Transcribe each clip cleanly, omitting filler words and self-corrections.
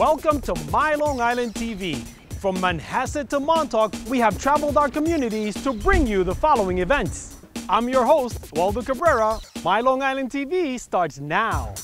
Welcome to My Long Island TV. From Manhasset to Montauk, we have traveled our communities to bring you the following events. I'm your host, Waldo Cabrera. My Long Island TV starts now.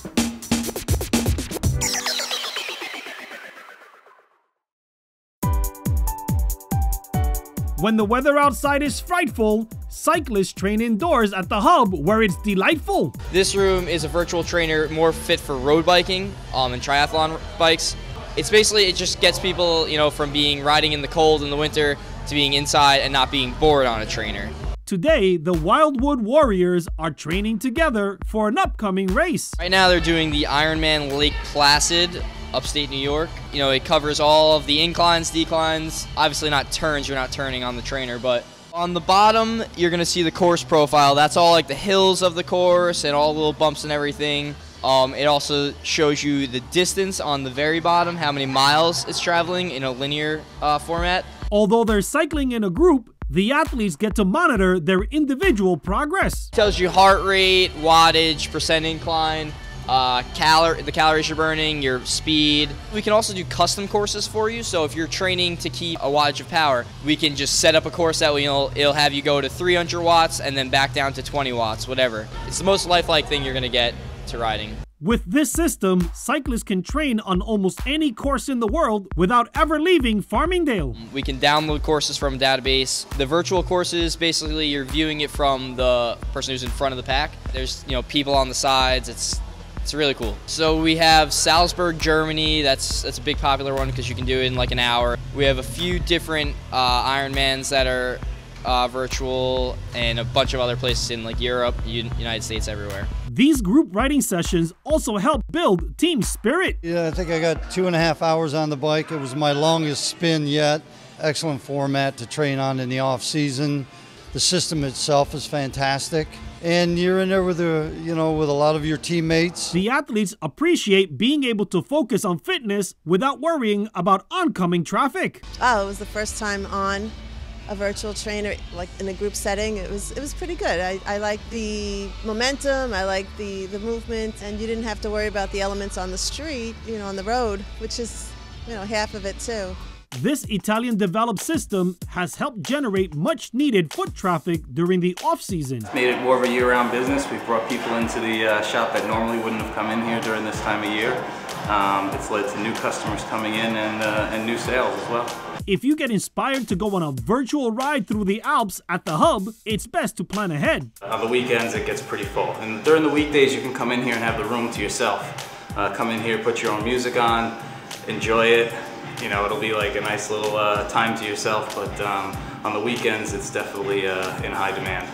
When the weather outside is frightful, cyclists train indoors at the hub where it's delightful. This room is a virtual trainer more fit for road biking and triathlon bikes. It's basically, it just gets people, from riding in the cold in the winter to being inside and not being bored on a trainer. Today, the Wildwood Warriors are training together for an upcoming race. Right now they're doing the Ironman Lake Placid, upstate New York. It covers all of the inclines, declines, obviously not turns, you're not turning on the trainer, but on the bottom, you're gonna see the course profile. That's all like the hills of the course and all the little bumps and everything. It also shows you the distance on the very bottom, how many miles it's traveling in a linear format. Although they're cycling in a group, the athletes get to monitor their individual progress. It tells you heart rate, wattage, percent incline, the calories you're burning, your speed. We can also do custom courses for you, so if you're training to keep a wattage of power, we can just set up a course that it'll have you go to 300 watts and then back down to 20 watts, whatever. It's the most lifelike thing you're gonna get to riding. With this system, cyclists can train on almost any course in the world without ever leaving Farmingdale. We can download courses from a database. The virtual courses, basically you're viewing it from the person who's in front of the pack. There's people on the sides. It's really cool. So we have Salzburg, Germany. That's a big popular one because you can do it in like an hour. We have a few different Ironmans that are virtual, and a bunch of other places in like Europe, United States, everywhere. These group riding sessions also help build team spirit. Yeah, I think I got 2.5 hours on the bike. It was my longest spin yet. Excellent format to train on in the off season. The system itself is fantastic. And you're in there with with a lot of your teammates. The athletes appreciate being able to focus on fitness without worrying about oncoming traffic. Oh, it was the first time on a virtual trainer, like in a group setting. It was pretty good. I like the momentum, I like the movement, and you didn't have to worry about the elements on the street, on the road, which is, half of it too. This Italian-developed system has helped generate much-needed foot traffic during the off-season. It's made it more of a year-round business. We've brought people into the shop that normally wouldn't have come in here during this time of year. It's led to new customers coming in and new sales as well. If you get inspired to go on a virtual ride through the Alps at the hub, it's best to plan ahead. On the weekends, it gets pretty full. And during the weekdays, you can come in here and have the room to yourself. Come in here, put your own music on, enjoy it. It'll be like a nice little time to yourself, but on the weekends, it's definitely in high demand.